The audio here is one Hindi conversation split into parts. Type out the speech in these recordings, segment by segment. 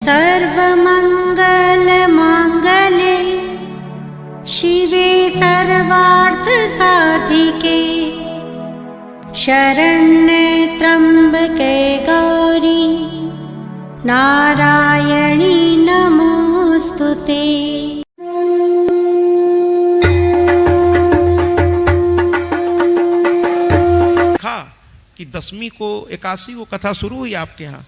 सर्वमङ्गलमाङ्गल्ये शिवे सर्वार्थसाधिके शरण्ये त्र्यम्बके गौरी नारायणी नमोस्तुते। कि 10वीं को 81 को कथा शुरू हुई आपके यहाँ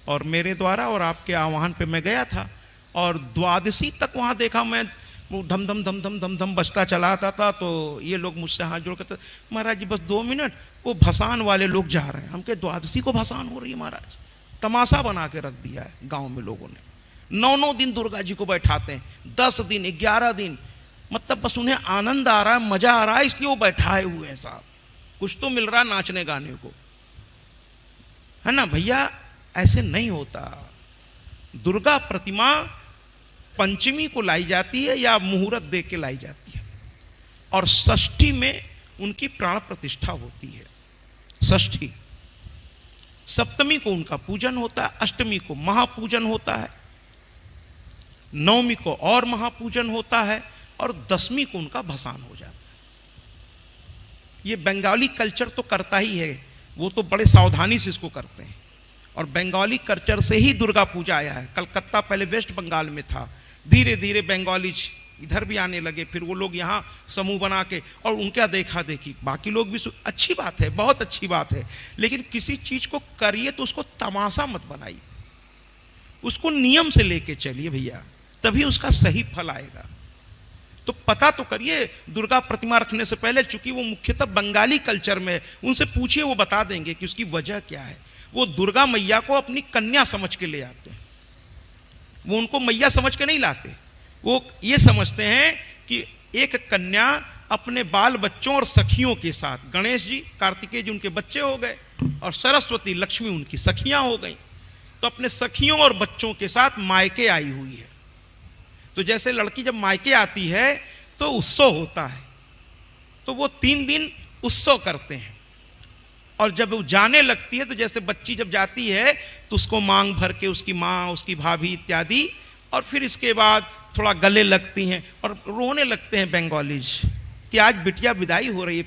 और मेरे द्वारा और आपके आह्वान पे मैं गया था और द्वादशी तक वहाँ देखा मैं धम धम धम धम धम धम बजता चला आता था। तो ये लोग मुझसे हाथ जोड़ कहते महाराज जी बस 2 मिनट, वो भसान वाले लोग जा रहे हैं। हम के द्वादशी को भसान हो रही है महाराज, तमाशा बना के रख दिया है गाँव में लोगों ने। 9 दिन दुर्गा जी को बैठाते हैं, 10 दिन 11 दिन, मतलब बस उन्हें आनंद आ रहा है, मजा आ रहा है, इसलिए वो बैठाए हुए हैं साहब। कुछ तो मिल रहा है नाचने गाने को, है ना भैया। ऐसे नहीं होता। दुर्गा प्रतिमा पंचमी को लाई जाती है या मुहूर्त दे के लाई जाती है और षष्ठी में उनकी प्राण प्रतिष्ठा होती है। षष्ठी, सप्तमी को उनका पूजन होता है, अष्टमी को महापूजन होता है, नवमी को और महापूजन होता है और 10वीं को उनका भसान हो जाता है। ये बंगाली कल्चर तो करता ही है, वो तो बड़े सावधानी से इसको करते हैं और बंगाली कल्चर से ही दुर्गा पूजा आया है। कलकत्ता पहले वेस्ट बंगाल में था, धीरे धीरे बंगालीज इधर भी आने लगे, फिर वो लोग यहाँ समूह बना के और उनका देखा देखी बाकी लोग भी। अच्छी बात है, बहुत अच्छी बात है, लेकिन किसी चीज को करिए तो उसको तमाशा मत बनाइए, उसको नियम से लेके चलिए भैया, तभी उसका सही फल आएगा। तो पता तो करिए दुर्गा प्रतिमा रखने से पहले, चूंकि वो मुख्यतः बंगाली कल्चर में, उनसे पूछिए वो बता देंगे कि उसकी वजह क्या है। वो दुर्गा मैया को अपनी कन्या समझ के ले आते हैं, वो उनको मैया समझ के नहीं लाते। वो ये समझते हैं कि एक कन्या अपने बाल बच्चों और सखियों के साथ, गणेश जी कार्तिकेय जी उनके बच्चे हो गए और सरस्वती लक्ष्मी उनकी सखियां हो गई, तो अपने सखियों और बच्चों के साथ मायके आई हुई है। तो जैसे लड़की जब मायके आती है तो उत्सव होता है, तो वो 3 दिन उत्सव करते हैं और जब वो जाने लगती है तो जैसे बच्ची जब जाती है तो उसको मांग भर के उसकी माँ, उसकी भाभी इत्यादि, और फिर इसके बाद थोड़ा गले लगती हैं और रोने लगते हैं बंगालीज कि आज बिटिया विदाई हो रही है,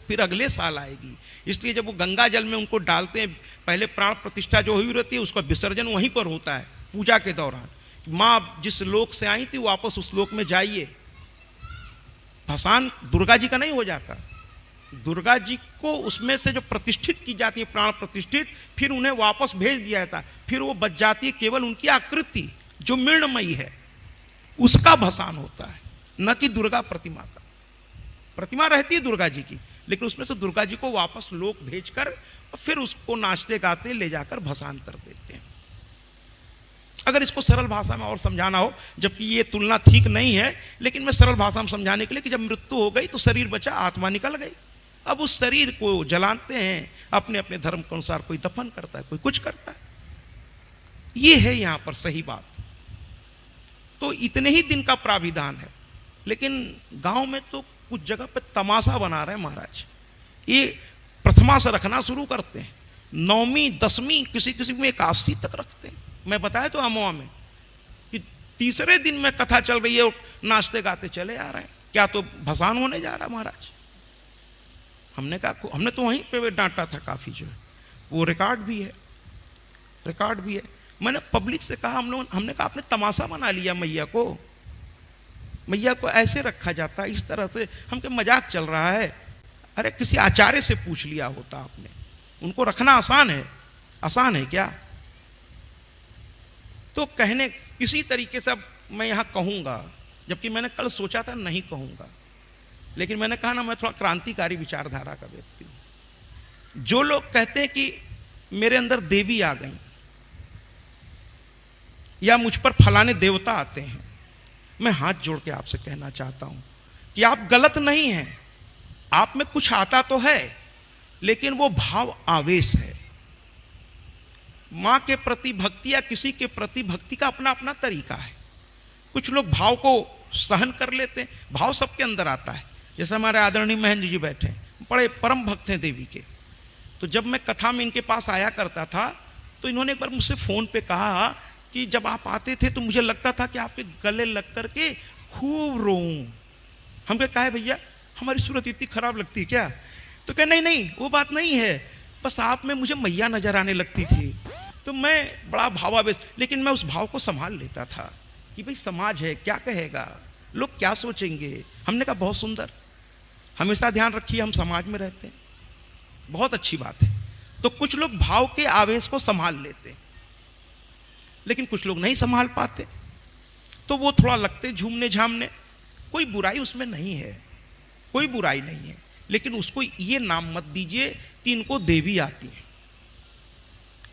फिर अगले साल आएगी। इसलिए जब वो गंगा जल में उनको डालते हैं, पहले प्राण प्रतिष्ठा जो हुई रहती है उसका विसर्जन वहीं पर होता है पूजा के दौरान। माँ जिस लोक से आई थी वापस उस लोक में जाइए। भसान दुर्गा जी का नहीं हो जाता, दुर्गा जी को उसमें से जो प्रतिष्ठित की जाती है, प्राण प्रतिष्ठित, फिर उन्हें वापस भेज दिया जाता है। फिर वो बच जाती है केवल उनकी आकृति जो मृणमयी है, उसका भसान होता है, न कि दुर्गा प्रतिमा का। प्रतिमा रहती है दुर्गा जी की, लेकिन उसमें से दुर्गा जी को वापस लोक भेजकर और फिर उसको नाचते गाते ले जाकर भसान कर देते हैं। अगर इसको सरल भाषा में और समझाना हो, जबकि ये तुलना ठीक नहीं है, लेकिन मैं सरल भाषा में समझाने के लिए कि जब मृत्यु हो गई तो शरीर बचा, आत्मा निकल गई। अब उस शरीर को जलाते हैं, अपने अपने धर्म के अनुसार, कोई दफन करता है, कोई कुछ करता है। ये है यहां पर सही बात। तो इतने ही दिन का प्राविधान है, लेकिन गांव में तो कुछ जगह पे तमाशा बना रहे हैं महाराज। ये प्रथमा से रखना शुरू करते हैं, 9वीं 10वीं किसी किसी में 81 तक रखते हैं। मैं बताया तो अमवा में कि तीसरे दिन में कथा चल रही है और नाचते गाते चले आ रहे हैं, क्या तो भसान होने जा रहा है महाराज। हमने कहा, हमने तो वहीं पे डांटा था काफी, जो है वो रिकॉर्ड भी है, रिकॉर्ड भी है। मैंने पब्लिक से कहा, हमने कहा आपने तमाशा बना लिया मैया को, मैया को ऐसे रखा जाता है इस तरह से, हमके मजाक चल रहा है। अरे किसी आचार्य से पूछ लिया होता आपने, उनको रखना आसान है, आसान है क्या? तो कहने इसी तरीके से अब मैं यहाँ कहूँगा, जबकि मैंने कल सोचा था नहीं कहूँगा, लेकिन मैंने कहा ना मैं थोड़ा क्रांतिकारी विचारधारा का व्यक्ति हूँ। जो लोग कहते हैं कि मेरे अंदर देवी आ गई या मुझ पर फलाने देवता आते हैं, मैं हाथ जोड़ के आपसे कहना चाहता हूँ कि आप गलत नहीं हैं। आप में कुछ आता तो है, लेकिन वो भाव आवेश है। माँ के प्रति भक्ति या किसी के प्रति भक्ति का अपना अपना तरीका है। कुछ लोग भाव को सहन कर लेते हैं, भाव सबके अंदर आता है। जैसे हमारे आदरणीय महेंद्र जी बैठे हैं, बड़े परम भक्त हैं देवी के। तो जब मैं कथा में इनके पास आया करता था तो इन्होंने एक बार मुझसे फ़ोन पे कहा कि जब आप आते थे तो मुझे लगता था कि आपके गले लग करके खूब रोऊं। हम कहा है भैया हमारी सूरत इतनी खराब लगती क्या? तो कहे नहीं नहीं वो बात नहीं है, बस आप में मुझे मैया नजर आने लगती थी, तो मैं बड़ा भावावेश, लेकिन मैं उस भाव को संभाल लेता था कि भाई समाज है, क्या कहेगा, लोग क्या सोचेंगे। हमने कहा बहुत सुंदर, हमेशा ध्यान रखिए हम समाज में रहते हैं, बहुत अच्छी बात है। तो कुछ लोग भाव के आवेश को संभाल लेते, लेकिन कुछ लोग नहीं संभाल पाते, तो वो थोड़ा लगते झूमने झामने। कोई बुराई उसमें नहीं है, कोई बुराई नहीं है, लेकिन उसको ये नाम मत दीजिए कि इनको देवी आती है।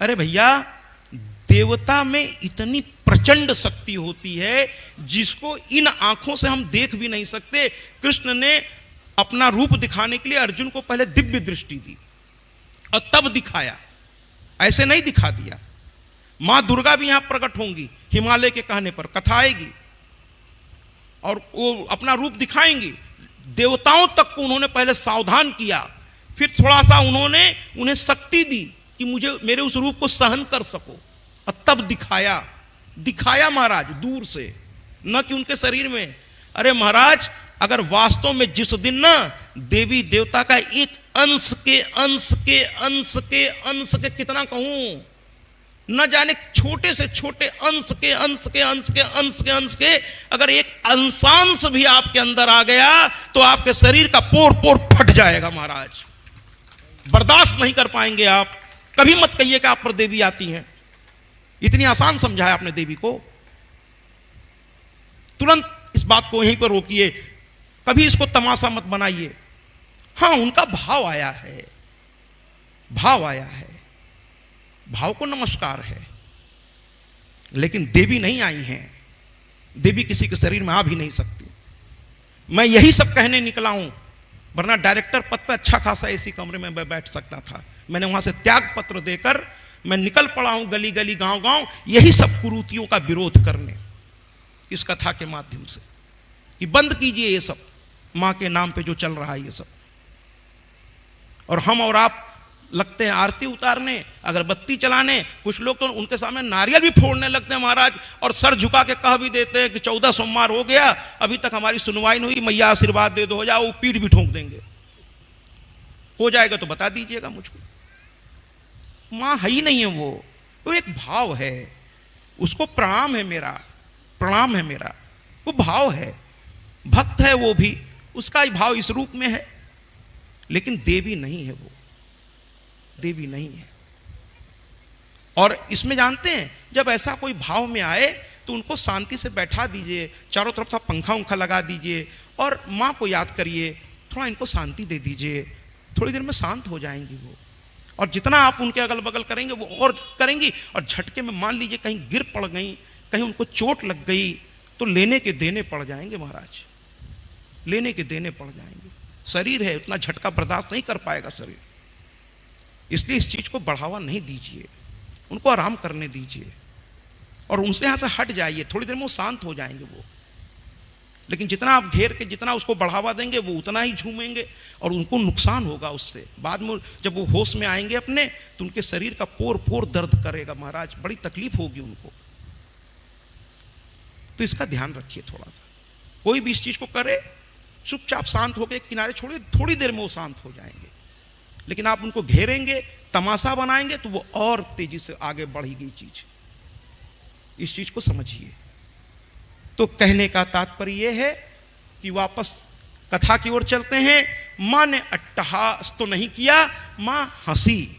अरे भैया देवता में इतनी प्रचंड शक्ति होती है जिसको इन आंखों से हम देख भी नहीं सकते। कृष्ण ने अपना रूप दिखाने के लिए अर्जुन को पहले दिव्य दृष्टि दी और तब दिखाया, ऐसे नहीं दिखा दिया। मां दुर्गा भी यहां प्रकट होंगी, हिमालय के कहने पर कथा आएगी और वो अपना रूप दिखाएंगी। देवताओं तक को उन्होंने पहले सावधान किया, फिर थोड़ा सा उन्होंने उन्हें शक्ति दी कि मुझे मेरे उस रूप को सहन कर सको, और तब दिखाया महाराज दूर से, न कि उनके शरीर में। अरे महाराज अगर वास्तव में जिस दिन ना देवी देवता का एक अंश के कितना कहूं, न जाने छोटे से छोटे अंश के अगर एक अंशांश भी आपके अंदर आ गया तो आपके शरीर का पोर पोर फट जाएगा महाराज, बर्दाश्त नहीं कर पाएंगे आप। कभी मत कहिए कि आप पर देवी आती हैं, इतनी आसान समझाया आपने देवी को। तुरंत इस बात को यहीं पर रोकिए, कभी इसको तमाशा मत बनाइए। हां उनका भाव आया है, भाव को नमस्कार है, लेकिन देवी नहीं आई हैं। देवी किसी के शरीर में आ भी नहीं सकती। मैं यही सब कहने निकला हूं, वरना डायरेक्टर पद पर अच्छा खासा एसी कमरे में मैं बैठ सकता था। मैंने वहां से त्याग पत्र देकर मैं निकल पड़ा हूं गली गली गांव गांव, यही सब कुरीतियों का विरोध करने, इस कथा के माध्यम से कि बंद कीजिए ये सब, मां के नाम पे जो चल रहा है ये सब। और हम और आप लगते हैं आरती उतारने, अगरबत्ती चलाने, कुछ लोग तो उनके सामने नारियल भी फोड़ने लगते हैं महाराज, और सर झुका के कह भी देते हैं कि 14 सोमवार हो गया, अभी तक हमारी सुनवाई नहीं हुई, मैया आशीर्वाद दे दो, हो जाओ। वो पीठ भी ठोंक देंगे। हो जाएगा तो बता दीजिएगा मुझको। मां है ही नहीं है, वो एक भाव है, उसको प्रणाम है मेरा, वो भाव है, भक्त है वो भी, उसका ही भाव इस रूप में है, लेकिन देवी नहीं है, वो देवी नहीं है। और इसमें जानते हैं जब ऐसा कोई भाव में आए तो उनको शांति से बैठा दीजिए, चारों तरफ से पंखा उंखा लगा दीजिए और मां को याद करिए, थोड़ा इनको शांति दे दीजिए, थोड़ी देर में शांत हो जाएंगी वो। और जितना आप उनके अगल बगल करेंगे वो और करेंगी, और झटके में मान लीजिए कहीं गिर पड़ गई, कहीं उनको चोट लग गई, तो लेने के देने पड़ जाएंगे महाराज, लेने के देने पड़ जाएंगे। शरीर है, उतना झटका बर्दाश्त नहीं कर पाएगा शरीर, इसलिए इस चीज को बढ़ावा नहीं दीजिए, उनको आराम करने दीजिए और उनसे यहां से हट जाइए, थोड़ी देर में वो शांत हो जाएंगे वो। लेकिन जितना आप घेर के जितना उसको बढ़ावा देंगे वो उतना ही झूमेंगे और उनको नुकसान होगा उससे। बाद में जब वो होश में आएंगे अपने तो उनके शरीर का पोर पोर दर्द करेगा महाराज, बड़ी तकलीफ होगी उनको। तो इसका ध्यान रखिए थोड़ा सा। कोई भी इस चीज को करे चुपचाप शांत होकर किनारे छोड़िए, थोड़ी देर में वो शांत हो जाएंगे। लेकिन आप उनको घेरेंगे, तमाशा बनाएंगे तो वो और तेजी से आगे बढ़ेगी चीज। इस चीज को समझिए। तो कहने का तात्पर्य यह है कि वापस कथा की ओर चलते हैं। मां ने अट्टहास तो नहीं किया, मां हंसी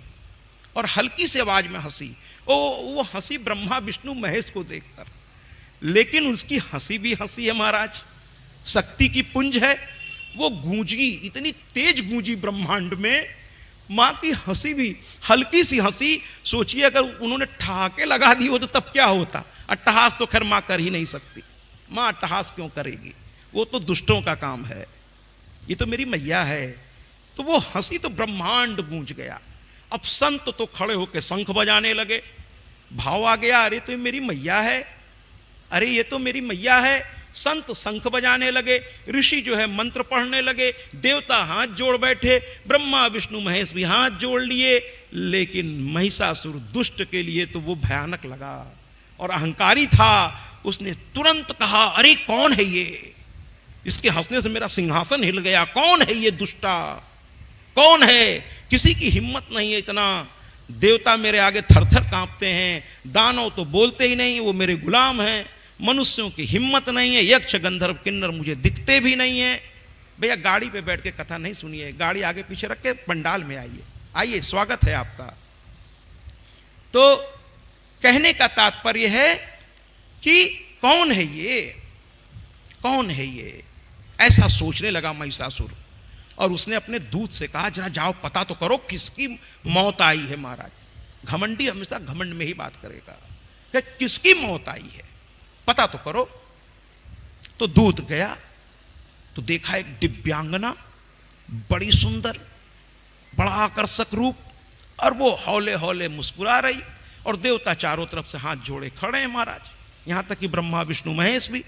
और हल्की सी आवाज में हंसी। वो हंसी ब्रह्मा विष्णु महेश को देखकर, लेकिन उसकी हंसी भी हंसी है महाराज, शक्ति की पुंज है। वो गूंजी, इतनी तेज गूंजी ब्रह्मांड में, मां की हंसी भी हल्की सी हंसी। सोचिए अगर उन्होंने ठहाके लगा दी हो तो तब क्या होता। अट्टहास तो खैर मां कर ही नहीं सकती, मां अट्टहास क्यों करेगी, वो तो दुष्टों का काम है, ये तो मेरी मैया है। तो वो हंसी तो ब्रह्मांड गूंज गया। अब संत तो खड़े होकर शंख बजाने लगे, भाव आ गया, अरे तो ये मेरी मैया है, अरे ये तो मेरी मैया है। संत शंख बजाने लगे, ऋषि जो है मंत्र पढ़ने लगे, देवता हाथ जोड़ बैठे, ब्रह्मा विष्णु महेश भी हाथ जोड़ लिए। लेकिन महिषासुर दुष्ट के लिए तो वो भयानक लगा, और अहंकारी था, उसने तुरंत कहा, अरे कौन है ये? इसके हंसने से मेरा सिंहासन हिल गया। कौन है ये दुष्टा? कौन है? किसी की हिम्मत नहीं है इतना। देवता मेरे आगे थर-थर कांपते हैं, दानव तो बोलते ही नहीं, वो मेरे गुलाम हैं। मनुष्यों की हिम्मत नहीं है, यक्ष गंधर्व किन्नर मुझे दिखते भी नहीं है। भैया गाड़ी पे बैठ के कथा नहीं सुनिए, गाड़ी आगे पीछे रख के पंडाल में आइए। आइए, स्वागत है आपका। तो कहने का तात्पर्य है कि कौन है ये, कौन है ये? ऐसा सोचने लगा महिषासुर, और उसने अपने दूत से कहा, जरा जाओ पता तो करो किसकी मौत आई है महाराज। घमंडी हमेशा घमंड में ही बात करेगा कि किसकी मौत आई है, पता तो करो। तो दूत गया तो देखा एक दिव्यांगना, बड़ी सुंदर, बड़ा आकर्षक रूप, और वो हौले हौले मुस्कुरा रही, और देवता चारों तरफ से हाथ जोड़े खड़े हैं महाराज, यहां तक कि ब्रह्मा विष्णु महेश भी।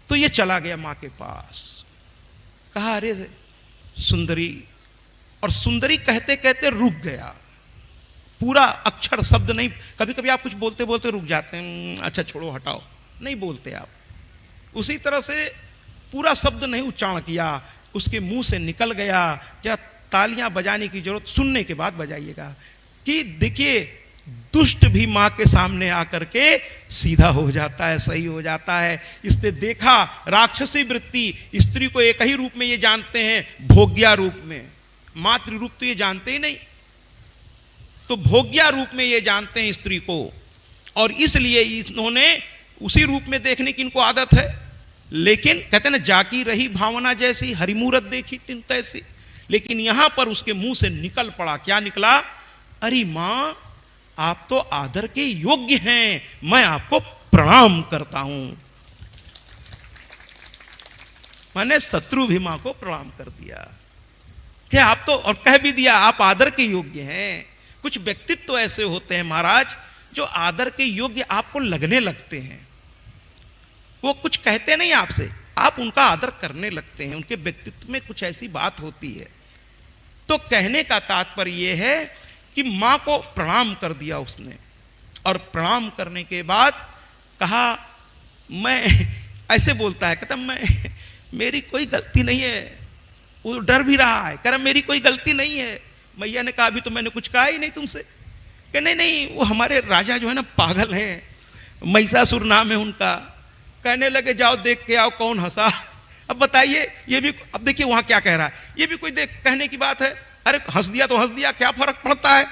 तो ये चला गया मां के पास, कहा, अरे सुंदरी, और सुंदरी कहते कहते रुक गया। पूरा अक्षर शब्द नहीं, कभी कभी आप कुछ बोलते बोलते रुक जाते हैं, अच्छा छोड़ो हटाओ, नहीं बोलते आप। उसी तरह से पूरा शब्द नहीं उच्चारण किया, उसके मुंह से निकल गया। क्या तालियां बजाने की जरूरत, सुनने के बाद बजाइएगा, कि देखिए दुष्ट भी मां के सामने आकर के सीधा हो जाता है, सही हो जाता है। इसने देखा राक्षसी वृत्ति, स्त्री को एक ही रूप में ये जानते हैं, भोग्या रूप में, मातृ रूप तो ये जानते ही नहीं, तो भोग्या रूप में ये जानते हैं स्त्री को, और इसलिए इन्होंने उसी रूप में देखने की इनको आदत है। लेकिन कहते ना, जाकी रही भावना जैसी, हरिमूरत देखी तिन तैसी। लेकिन यहां पर उसके मुंह से निकल पड़ा, क्या निकला? अरे मां, आप तो आदर के योग्य हैं, मैं आपको प्रणाम करता हूं। मैंने शत्रु भी मां को प्रणाम कर दिया कि आप तो, और कह भी दिया आप आदर के योग्य हैं। कुछ व्यक्तित्व तो ऐसे होते हैं महाराज, जो आदर के योग्य आपको लगने लगते हैं। वो कुछ कहते नहीं आपसे, आप उनका आदर करने लगते हैं, उनके व्यक्तित्व में कुछ ऐसी बात होती है। तो कहने का तात्पर्य यह है कि मां को प्रणाम कर दिया उसने, और प्रणाम करने के बाद कहा, मैं, ऐसे बोलता है, कहता मैं, मेरी कोई गलती नहीं है। वो डर भी रहा है, कह रहा मेरी कोई गलती नहीं है। मैया ने कहा, अभी तो मैंने कुछ कहा ही नहीं तुमसे। कह नहीं नहीं, वो हमारे राजा जो है ना पागल हैं, महिषासुर नाम है उनका। कहने लगे, जाओ देख के आओ कौन हंसा। अब बताइए, ये भी, अब देखिए वहां क्या कह रहा है, ये भी कोई देख कहने की बात है? अरे हंस दिया तो हंस दिया, क्या फर्क पड़ता है,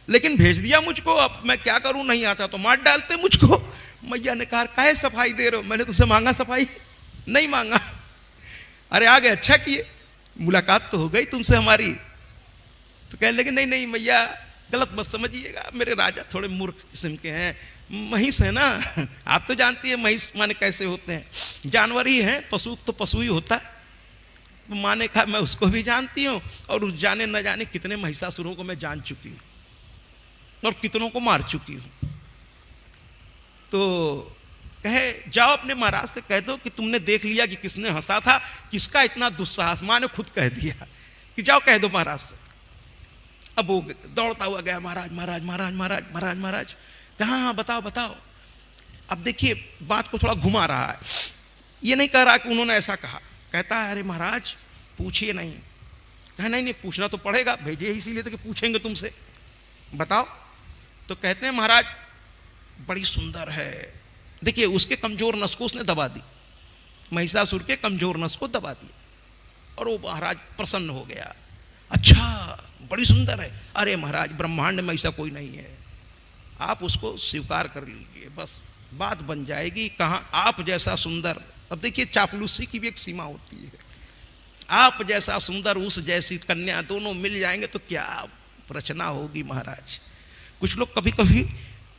लेकिन भेज दिया मुझको, अब मैं क्या करूं, नहीं आता तो मार डालते मुझको। मैया ने कहा, काहे सफाई दे रहे हो, मैंने तुमसे मांगा सफाई? नहीं मांगा। अरे आ गए, अच्छा किए, मुलाकात तो हो गई तुमसे हमारी। तो कहने लगे, नहीं नहीं मैया, गलत मत समझिएगा, मेरे राजा थोड़े मूर्ख किस्म के हैं, महिष है ना, आप तो जानती है महिष माने कैसे होते हैं, जानवर ही हैं, पशु तो पशु ही होता है। माँ ने कहा, मैं उसको भी जानती हूँ, और उस जाने न जाने कितने महिषासुरों को मैं जान चुकी हूँ, और कितनों को मार चुकी हूँ। तो कहे, जाओ अपने महाराज से कह दो कि तुमने देख लिया कि किसने हंसा था, किसका इतना दुस्साहस। माँ ने खुद कह दिया कि जाओ कह दो महाराज से। अब वो दौड़ता हुआ गया, महाराज महाराज महाराज महाराज महाराज महाराज, हाँ हाँ बताओ बताओ। अब देखिए बात को थोड़ा घुमा रहा है, ये नहीं कह रहा कि उन्होंने ऐसा कहा। कहता है, अरे महाराज पूछिए नहीं। कहा, नहीं नहीं पूछना तो पड़ेगा, भेजे इसीलिए तो कि पूछेंगे तुमसे, बताओ। तो कहते हैं, महाराज बड़ी सुंदर है। देखिए उसके कमजोर नस को उसने दबा दी, महिषासुर के कमजोर नस को दबा दिया, और वो महाराज प्रसन्न हो गया। अच्छा बड़ी सुंदर है, अरे महाराज ब्रह्मांड में ऐसा कोई नहीं है, आप उसको स्वीकार कर लीजिए, बस बात बन जाएगी। कहाँ आप जैसा सुंदर, अब देखिए चापलूसी की भी एक सीमा होती है, आप जैसा सुंदर उस जैसी कन्या दोनों मिल जाएंगे तो क्या रचना होगी महाराज। कुछ लोग कभी कभी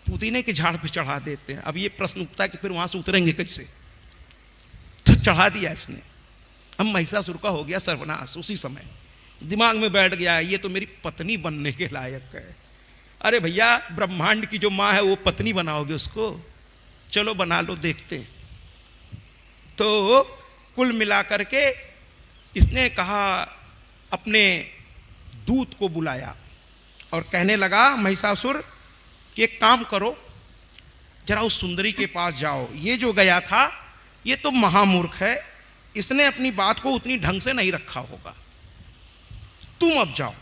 पुदीने के झाड़ पे चढ़ा देते हैं। अब ये प्रश्न उठता है कि फिर वहां से उतरेंगे कैसे, तो चढ़ा दिया इसने। अब महिषासुर का हो गया सर्वनाश, उसी समय दिमाग में बैठ गया, ये तो मेरी पत्नी बनने के लायक है। अरे भैया ब्रह्मांड की जो माँ है वो पत्नी बनाओगे उसको, चलो बना लो देखते। तो कुल मिलाकर के इसने कहा, अपने दूत को बुलाया और कहने लगा महिषासुर कि एक काम करो, जरा उस सुंदरी के पास जाओ। ये जो गया था ये तो महामूर्ख है, इसने अपनी बात को उतनी ढंग से नहीं रखा होगा, तुम अब जाओ।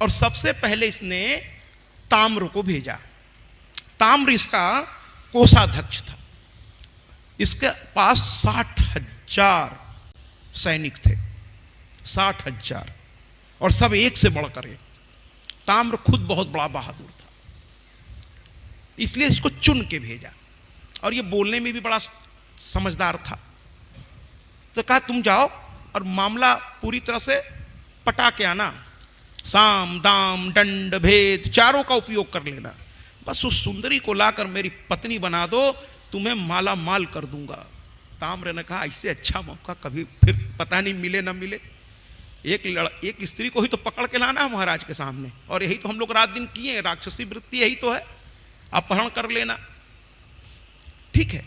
और सबसे पहले इसने ताम्र को भेजा। ताम्र इसका कोषाध्यक्ष था, इसके पास 60,000 सैनिक थे, 60,000, और सब एक से बढ़कर एक। ताम्र खुद बहुत बड़ा बहादुर था, इसलिए इसको चुन के भेजा, और ये बोलने में भी बड़ा समझदार था। तो कहा तुम जाओ और मामला पूरी तरह से पटा के आना, साम दाम दंड भेद चारों का उपयोग कर लेना, बस उस सुंदरी को लाकर मेरी पत्नी बना दो, तुम्हें माला माल कर दूंगा। ताम्र ने कहा इससे अच्छा मौका कभी फिर पता नहीं मिले ना मिले, एक स्त्री को ही तो पकड़ के लाना है महाराज के सामने, और यही तो हम लोग रात दिन किए, राक्षसी वृत्ति यही तो है, अपहरण कर लेना। ठीक है,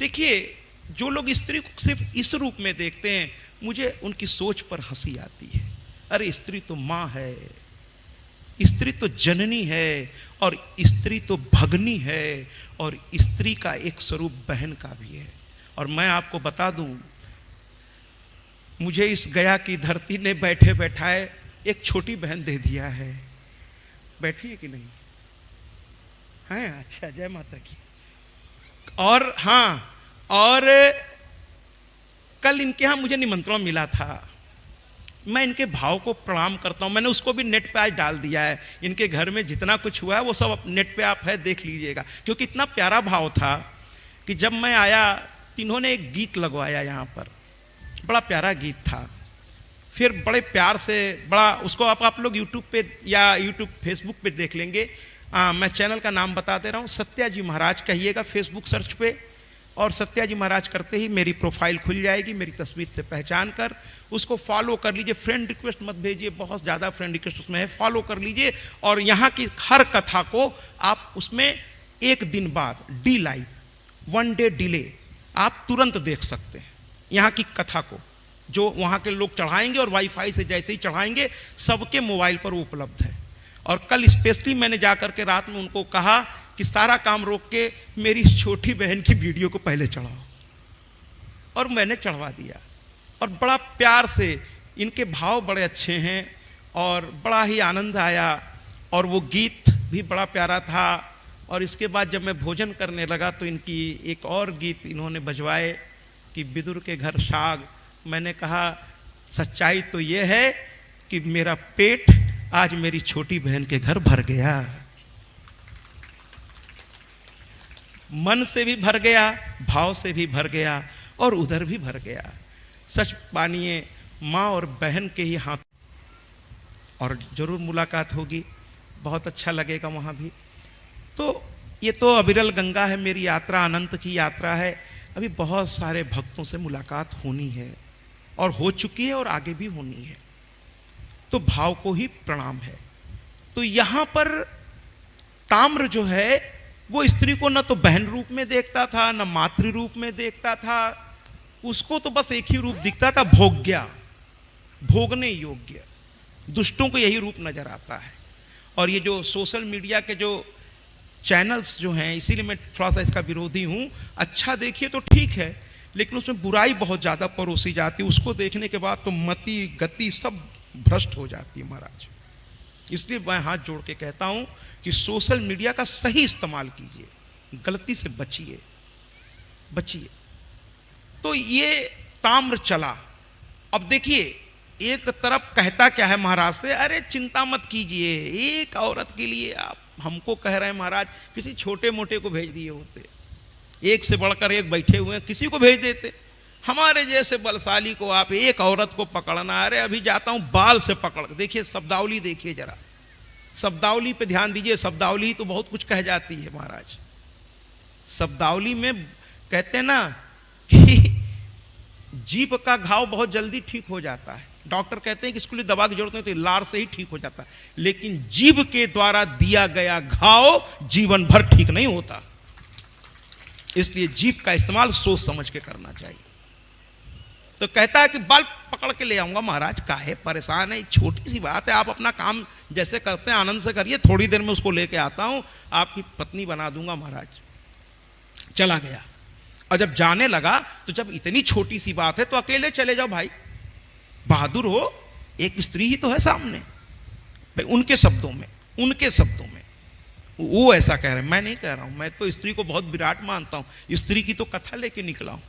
देखिए जो लोग स्त्री को सिर्फ इस रूप में देखते हैं, मुझे उनकी सोच पर हंसी आती है। अरे स्त्री तो माँ है, स्त्री तो जननी है, और स्त्री तो भगनी है, और स्त्री का एक स्वरूप बहन का भी है। और मैं आपको बता दूं, मुझे इस गया की धरती ने बैठे बैठाए एक छोटी बहन दे दिया है। बैठी है कि नहीं है? अच्छा, जय माता की। और हाँ, और कल इनके यहाँ मुझे निमंत्रण मिला था, मैं इनके भाव को प्रणाम करता हूँ। मैंने उसको भी नेट पे आज डाल दिया है, इनके घर में जितना कुछ हुआ है वो सब नेट पे आप है देख लीजिएगा, क्योंकि इतना प्यारा भाव था कि जब मैं आया तो इन्होंने एक गीत लगवाया यहाँ पर, बड़ा प्यारा गीत था। फिर बड़े प्यार से बड़ा उसको आप लोग यूट्यूब पे या यूट्यूब फेसबुक पे देख लेंगे। मैं चैनल का नाम बता दे रहा हूँ, सत्याजी महाराज कहिएगा फेसबुक सर्च पे, और सत्याजी महाराज करते ही मेरी प्रोफाइल खुल जाएगी, मेरी तस्वीर से पहचान कर उसको फॉलो कर लीजिए। फ्रेंड रिक्वेस्ट मत भेजिए, बहुत ज़्यादा फ्रेंड रिक्वेस्ट उसमें है, फॉलो कर लीजिए। और यहाँ की हर कथा को आप उसमें एक दिन बाद डी लाइव, 1 डे डिले, आप तुरंत देख सकते हैं यहाँ की कथा को, जो वहाँ के लोग चढ़ाएंगे, और वाईफाई से जैसे ही चढ़ाएंगे सबके मोबाइल पर वो उपलब्ध है। और कल स्पेशली मैंने जाकर के रात में उनको कहा कि सारा काम रोक के मेरी छोटी बहन की वीडियो को पहले चढ़ाओ, और मैंने चढ़वा दिया। और बड़ा प्यार से, इनके भाव बड़े अच्छे हैं, और बड़ा ही आनंद आया, और वो गीत भी बड़ा प्यारा था। और इसके बाद जब मैं भोजन करने लगा तो इनकी एक और गीत इन्होंने बजवाए कि विदुर के घर साग। मैंने कहा सच्चाई तो ये है कि मेरा पेट आज मेरी छोटी बहन के घर भर गया, मन से भी भर गया, भाव से भी भर गया, और उधर भी भर गया। सच मानिए माँ और बहन के ही हाथ, और जरूर मुलाकात होगी, बहुत अच्छा लगेगा वहाँ भी। तो ये तो अविरल गंगा है मेरी यात्रा, अनंत की यात्रा है। अभी बहुत सारे भक्तों से मुलाकात होनी है, और हो चुकी है, और आगे भी होनी है। तो भाव को ही प्रणाम है। तो यहाँ पर ताम्र जो है वो स्त्री को न तो बहन रूप में देखता था, न मातृ रूप में देखता था, उसको तो बस एक ही रूप दिखता था, भोग्या, भोगने योग्य। दुष्टों को यही रूप नजर आता है। और ये जो सोशल मीडिया के जो चैनल्स जो हैं, इसीलिए मैं थोड़ा सा इसका विरोधी हूँ। अच्छा देखिए तो ठीक है, लेकिन उसमें बुराई बहुत ज़्यादा परोसी जाती है, उसको देखने के बाद तो मति गति सब भ्रष्ट हो जाती है महाराज। इसलिए मैं हाथ जोड़ के कहता हूँ कि सोशल मीडिया का सही इस्तेमाल कीजिए, गलती से बचिए, बचिए। तो ये ताम्र चला। अब देखिए एक तरफ कहता क्या है महाराज से, अरे चिंता मत कीजिए, एक औरत के लिए आप हमको कह रहे हैं महाराज, किसी छोटे मोटे को भेज दिए होते, एक से बढ़कर एक बैठे हुए हैं, किसी को भेज देते। हमारे जैसे बलशाली को आप एक औरत को पकड़ना, अरे अभी जाता हूं बाल से पकड़। देखिए शब्दावली, देखिए जरा शब्दावली पे ध्यान दीजिए। शब्दावली तो बहुत कुछ कह जाती है महाराज। शब्दावली में कहते हैं ना कि जीभ का घाव बहुत जल्दी ठीक हो जाता है। डॉक्टर कहते हैं कि इसके लिए दवा की जरूरत नहीं, तो लार से ही ठीक हो जाता है, लेकिन जीभ के द्वारा दिया गया घाव जीवन भर ठीक नहीं होता। इसलिए जीभ का इस्तेमाल सोच समझ के करना चाहिए। तो कहता है कि बाल पकड़ के ले आऊंगा महाराज, काहे परेशान है, छोटी सी बात है, आप अपना काम जैसे करते हैं आनंद से करिए, थोड़ी देर में उसको लेके आता हूं, आपकी पत्नी बना दूंगा महाराज। चला गया। और जब जाने लगा तो जब इतनी छोटी सी बात है तो अकेले चले जाओ भाई, बहादुर हो, एक स्त्री ही तो है सामने। भाई उनके शब्दों में वो ऐसा कह रहे हैं, मैं नहीं कह रहा हूं। मैं तो स्त्री को बहुत विराट मानता हूं, स्त्री की तो कथा लेके निकला हूं।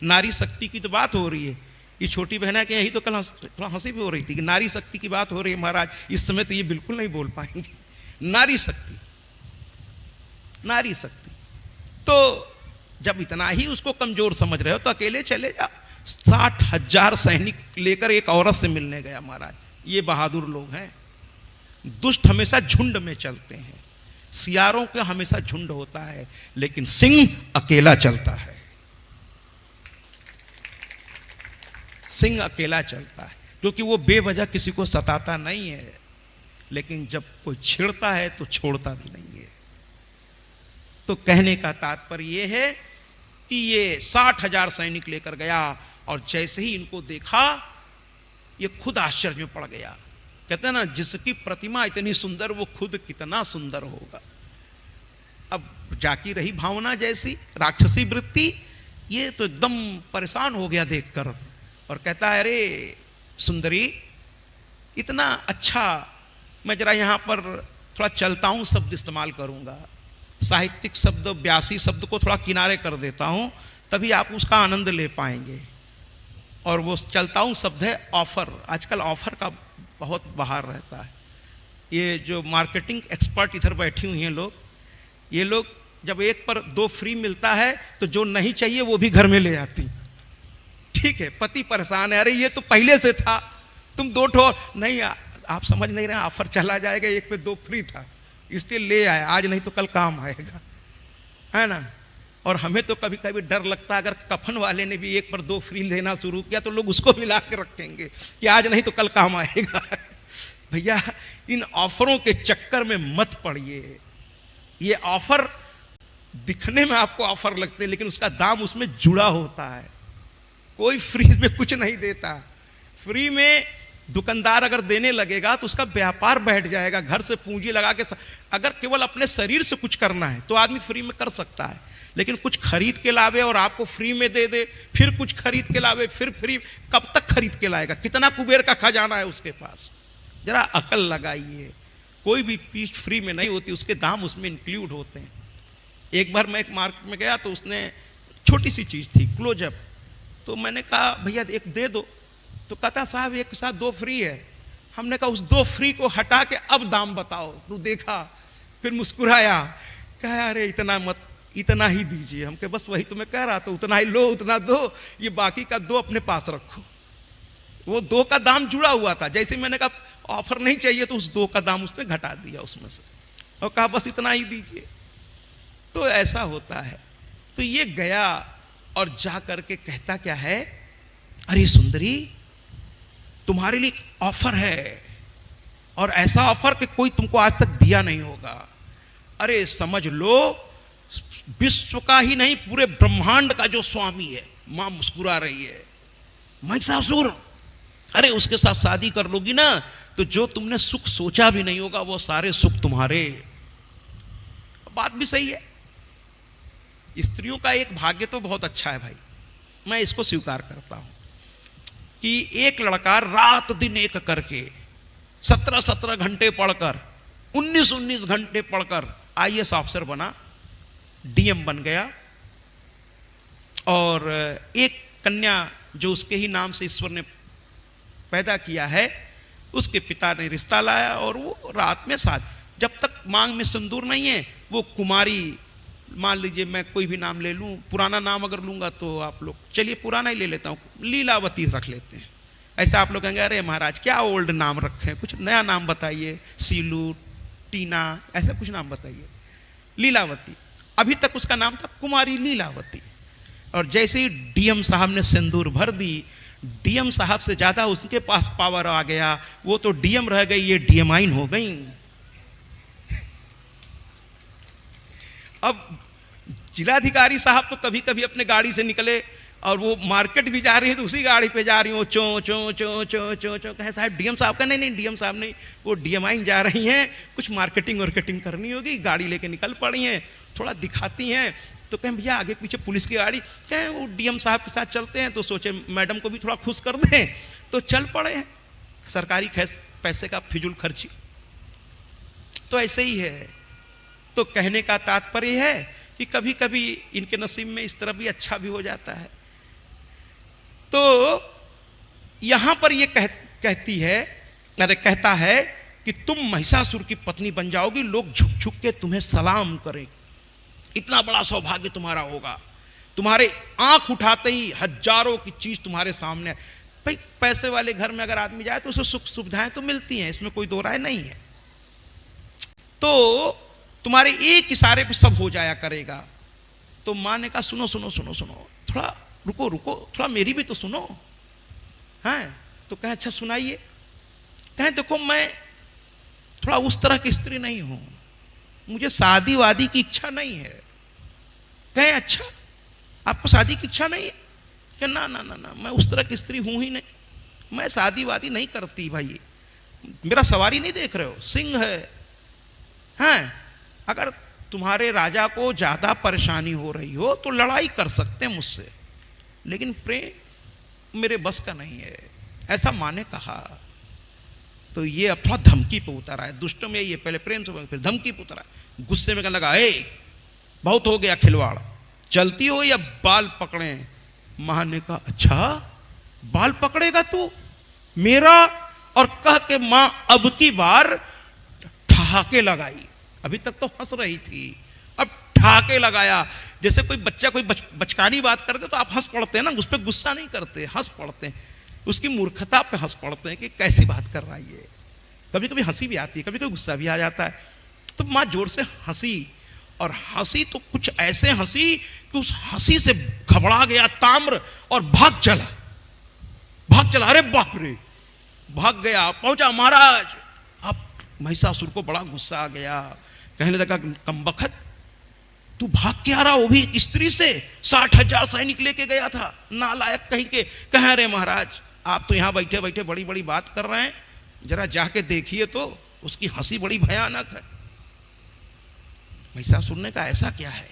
नारी शक्ति की तो बात हो रही है। ये छोटी बहना के यही तो कल थोड़ा हंसी भी हो रही थी कि नारी शक्ति की बात हो रही है महाराज, इस समय तो ये बिल्कुल नहीं बोल पाएंगे। नारी शक्ति तो जब इतना ही उसको कमजोर समझ रहे हो तो अकेले चले जा। 60,000 सैनिक लेकर एक औरत से मिलने गया महाराज। ये बहादुर लोग हैं। दुष्ट हमेशा झुंड में चलते हैं, सियारों का हमेशा झुंड होता है, लेकिन सिंह अकेला चलता है। सिंह अकेला चलता है क्योंकि वो बेवजह किसी को सताता नहीं है, लेकिन जब कोई छिड़ता है तो छोड़ता भी नहीं है। तो कहने का तात्पर्य ये है कि ये 60,000 सैनिक लेकर गया और जैसे ही इनको देखा ये खुद आश्चर्य में पड़ गया। कहते हैं ना, जिसकी प्रतिमा इतनी सुंदर वो खुद कितना सुंदर होगा। अब जाकी रही भावना जैसी राक्षसी वृत्ति, ये तो एकदम परेशान हो गया देखकर और कहता है, अरे सुंदरी इतना अच्छा, मैं जरा यहाँ पर थोड़ा चलता हूँ शब्द इस्तेमाल करूँगा, साहित्यिक शब्द व्यासी शब्द को थोड़ा किनारे कर देता हूँ, तभी आप उसका आनंद ले पाएंगे। और वो चलता हूँ शब्द है ऑफर। आजकल ऑफर का बहुत बाहर रहता है। ये जो मार्केटिंग एक्सपर्ट इधर बैठी हुई हैं लोग, ये लोग जब एक पर 2 फ्री मिलता है तो जो नहीं चाहिए वो भी घर में ले आती। ठीक है, पति परेशान है, अरे ये तो पहले से था, तुम 2 ठो नहीं, आप समझ नहीं रहे, ऑफर चला जाएगा, 1 पे 2 फ्री था इसलिए ले आए, आज नहीं तो कल काम आएगा, है ना। और हमें तो कभी कभी डर लगता है, अगर कफन वाले ने भी 1 पर 2 फ्री लेना शुरू किया तो लोग उसको भी ला के रखेंगे कि आज नहीं तो कल काम आएगा। भैया इन ऑफरों के चक्कर में मत पड़िए। ये ऑफर दिखने में आपको ऑफर लगते हैं, लेकिन उसका दाम उसमें जुड़ा होता है। कोई फ्री में कुछ नहीं देता। फ्री में दुकानदार अगर देने लगेगा तो उसका व्यापार बैठ जाएगा। घर से पूंजी लगा के, अगर केवल अपने शरीर से कुछ करना है तो आदमी फ्री में कर सकता है, लेकिन कुछ खरीद के लावे और आपको फ्री में दे दे, फिर कुछ खरीद के लावे, फिर फ्री, कब तक खरीद के लाएगा? कितना कुबेर का खजाना है उसके पास? जरा अकल लगाइए। कोई भी चीज फ्री में नहीं होती, उसके दाम उसमें इंक्लूड होते हैं। एक बार मैं एक मार्केट में गया तो उसने छोटी सी चीज थी, क्लोजअप, तो मैंने कहा भैया एक दे दो, तो कहता साहब एक के साथ 2 फ्री है। हमने कहा उस 2 फ्री को हटा के अब दाम बताओ। तो देखा, फिर मुस्कुराया, कहा अरे इतना मत, इतना ही दीजिए। हम कहे बस वही तो मैं कह रहा था, उतना ही लो, उतना दो, ये बाकी का 2 अपने पास रखो। वो 2 का दाम जुड़ा हुआ था। जैसे मैंने कहा ऑफर नहीं चाहिए तो उस 2 का दाम उसने घटा दिया उसमें से और कहा बस इतना ही दीजिए। तो ऐसा होता है। तो ये गया और जा करके कहता क्या है, अरे सुंदरी तुम्हारे लिए ऑफर है, और ऐसा ऑफर कि कोई तुमको आज तक दिया नहीं होगा। अरे समझ लो विश्व का ही नहीं पूरे ब्रह्मांड का जो स्वामी है। मां मुस्कुरा रही है। महिषासुर, अरे उसके साथ शादी कर लोगी ना तो जो तुमने सुख सोचा भी नहीं होगा वो सारे सुख तुम्हारे। बात भी सही है। स्त्रियों का एक भाग्य तो बहुत अच्छा है भाई, मैं इसको स्वीकार करता हूं कि एक लड़का रात दिन एक करके 17-17 घंटे पढ़कर 19-19 घंटे पढ़कर IAS ऑफिसर बना, DM बन गया, और एक कन्या जो उसके ही नाम से ईश्वर ने पैदा किया है, उसके पिता ने रिश्ता लाया और वो रात में शादी। जब तक मांग में सिंदूर नहीं है वो कुमारी, मान लीजिए मैं कोई भी नाम ले लूं, पुराना नाम अगर लूंगा तो आप लोग, चलिए पुराना ही ले लेता हूं, लीलावती रख लेते हैं। ऐसे आप लोग कहेंगे अरे महाराज क्या ओल्ड नाम रखे हैं, कुछ नया नाम बताइए, सीलू, टीना, ऐसा कुछ नाम बताइए। लीलावती, अभी तक उसका नाम था कुमारी लीलावती। और जैसे ही DM साहब ने सिंदूर भर दी, DM साहब से ज्यादा उसके पास पावर आ गया, वो तो DM रह गई, ये DMine हो गई। अब जिलाधिकारी साहब तो कभी कभी अपने गाड़ी से निकले और वो मार्केट भी जा रही है तो उसी गाड़ी पे जा रही हो, चो चो चो चो चो चो, कहे साहब DM साहब का, नहीं DM साहब नहीं, वो DMine जा रही हैं, कुछ मार्केटिंग करनी होगी, गाड़ी लेके निकल पड़ी हैं, थोड़ा दिखाती हैं। तो कहें भैया आगे पीछे पुलिस की गाड़ी, कहें वो डीएम साहब के साथ चलते हैं, तो सोचे मैडम को भी थोड़ा खुश कर दें, तो चल पड़े हैं। सरकारी पैसे का फिजूल खर्ची। तो ऐसे ही है। तो कहने का तात्पर्य है कि कभी कभी इनके नसीब में इस तरह भी अच्छा भी हो जाता है। तो यहां पर ये कहती है, अरे कहता है कि तुम महिषासुर की पत्नी बन जाओगी, लोग झुक झुक के तुम्हें सलाम करें, इतना बड़ा सौभाग्य तुम्हारा होगा। तुम्हारे आंख उठाते ही हजारों की चीज तुम्हारे सामने। भाई पैसे वाले घर में अगर आदमी जाए तो उसे सुख सुविधाएं तो मिलती हैं, इसमें कोई दो राय नहीं है। तो तुम्हारे एक इशारे पे सब हो जाया करेगा। तो माँ ने कहा सुनो सुनो सुनो सुनो, थोड़ा रुको रुको, थोड़ा मेरी भी तो सुनो। हैं? तो कहें अच्छा सुनाइए। कहें देखो मैं थोड़ा उस तरह की स्त्री नहीं हूं, मुझे शादी वादी की इच्छा नहीं है। कहें अच्छा आपको शादी की इच्छा नहीं है? कि ना ना ना ना, मैं उस तरह की स्त्री हूं ही नहीं, मैं शादी वादी नहीं करती। भाई मेरा सवारी नहीं देख रहे हो, सिंह है। हैं? अगर तुम्हारे राजा को ज्यादा परेशानी हो रही हो तो लड़ाई कर सकते हैं मुझसे, लेकिन प्रेम मेरे बस का नहीं है, ऐसा माँ ने कहा। तो ये अब थोड़ा धमकी पे उतर है। दुष्ट में ये पहले प्रेम से फिर धमकी पे उतरा, गुस्से में कहने लगा ए बहुत हो गया खिलवाड़, चलती हो या बाल पकड़े। मां ने कहा अच्छा बाल पकड़ेगा तू मेरा? और कह के मां अब की बार ठहाके लगाई। अभी तक तो हंस रही थी, अब ठहाके लगाया। जैसे कोई बच्चा कोई बचकानी बात करते तो आप हंस पड़ते हैं ना, उस पर गुस्सा नहीं करते, हंस पड़ते हैं, उसकी मूर्खता पे हंस पड़ते हैं कि कैसी बात कर रहा है ये। कभी कभी हंसी भी आती है, कभी कभी गुस्सा भी आ जाता है। तो मां जोर से हंसी, और हंसी तो कुछ ऐसे हंसी कि उस हंसी से घबरा गया ताम्र और भाग चला। अरे बाप रे, भाग गया, पहुंचा महाराज। अब महिषासुर को बड़ा गुस्सा आ गया, कहने लगा कमबख्त तू भाग के आ रहा, वो भी स्त्री से, 60,000 सैनिक लेके गया था, नालायक कहीं के। कह रहे महाराज आप तो यहां बैठे बैठे बड़ी बड़ी बात कर रहे हैं, जरा जाके देखिए तो उसकी हंसी बड़ी भयानक है। महिषासुर ने कहा ऐसा क्या है?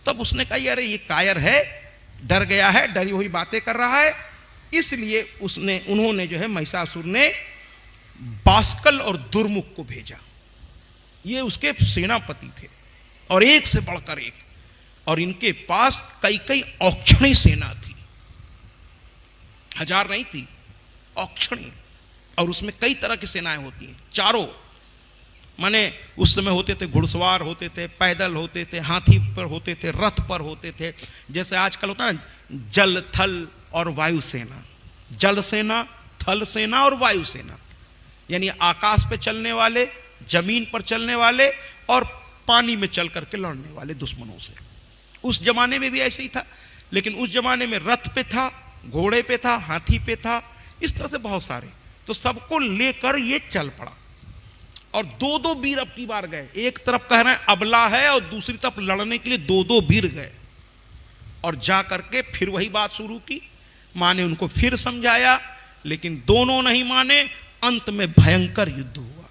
तब उसने कहा अरे ये कायर है, डर गया है, डरी हुई बातें कर रहा है, इसलिए उन्होंने जो है महिषासुर ने बास्कल और दुर्मुख को भेजा। ये उसके सेनापति थे और एक से बढ़कर एक, और इनके पास कई कई औक्षणी सेना थी, 1000 नहीं थी, औक्षणी। और उसमें कई तरह की सेनाएं होती हैं, चारों माने उस समय होते थे, घुड़सवार होते थे, पैदल होते थे, हाथी पर होते थे, रथ पर होते थे। जैसे आजकल होता है ना जल थल और वायु सेना, जल सेना, थल सेना और वायु सेना, यानी आकाश पे चलने वाले, जमीन पर चलने वाले और पानी में चल करके लड़ने वाले दुश्मनों से। उस जमाने में भी ऐसे ही था, लेकिन उस जमाने में रथ पे था, घोड़े पे था, हाथी पे था, इस तरह से बहुत सारे। तो सबको लेकर ये चल पड़ा, और 2-2 वीर अब की बार गए। एक तरफ कह रहे हैं अबला है और दूसरी तरफ लड़ने के लिए 2-2 वीर गए, और जा करके फिर वही बात शुरू की। मां ने उनको फिर समझाया, लेकिन दोनों नहीं माने। अंत में भयंकर युद्ध हुआ,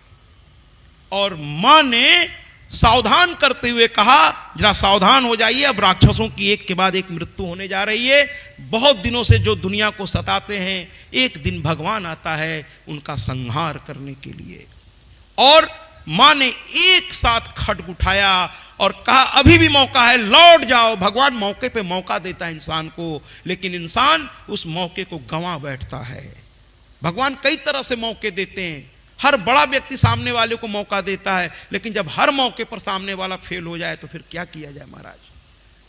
और मां ने सावधान करते हुए कहा जरा सावधान हो जाइए, अब राक्षसों की एक के बाद एक मृत्यु होने जा रही है। बहुत दिनों से जो दुनिया को सताते हैं, एक दिन भगवान आता है उनका संहार करने के लिए। और मां ने एक साथ खड्ग उठाया और कहा अभी भी मौका है, लौट जाओ। भगवान मौके पे मौका देता है इंसान को, लेकिन इंसान उस मौके को गंवा बैठता है। भगवान कई तरह से मौके देते हैं, हर बड़ा व्यक्ति सामने वाले को मौका देता है, लेकिन जब हर मौके पर सामने वाला फेल हो जाए तो फिर क्या किया जाए महाराज।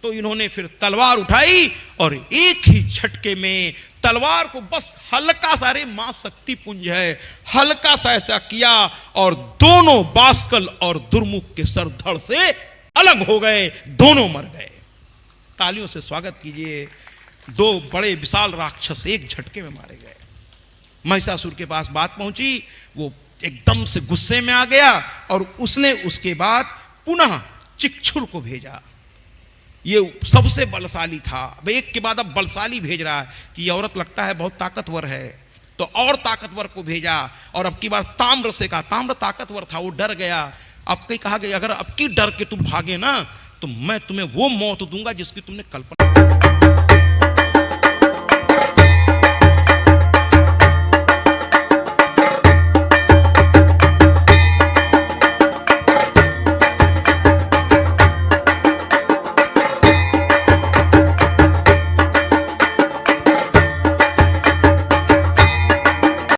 तो इन्होंने फिर तलवार उठाई और एक ही झटके में तलवार को बस हल्का सा, अरे मां शक्ति पुंज है, हल्का सा ऐसा किया और दोनों बास्कल और दुर्मुख के सर धड़ से अलग हो गए, दोनों मर गए। तालियों से स्वागत कीजिए, 2 बड़े विशाल राक्षस एक झटके में मारे गए। महिषासुर के पास बात पहुंची, वो एकदम से गुस्से में आ गया और उसने उसके बाद पुनः चिक्षुर को भेजा। ये सबसे बलशाली था, एक के बाद अब बलशाली भेज रहा है कि ये औरत लगता है बहुत ताकतवर है, तो और ताकतवर को भेजा। और अब की बार ताम्र से कहा, ताम्र ताकतवर था, वो डर गया। अब कहीं कहा गया अगर अब की डर के तुम भागे ना तो मैं तुम्हें वो मौत दूंगा जिसकी तुमने कल्पना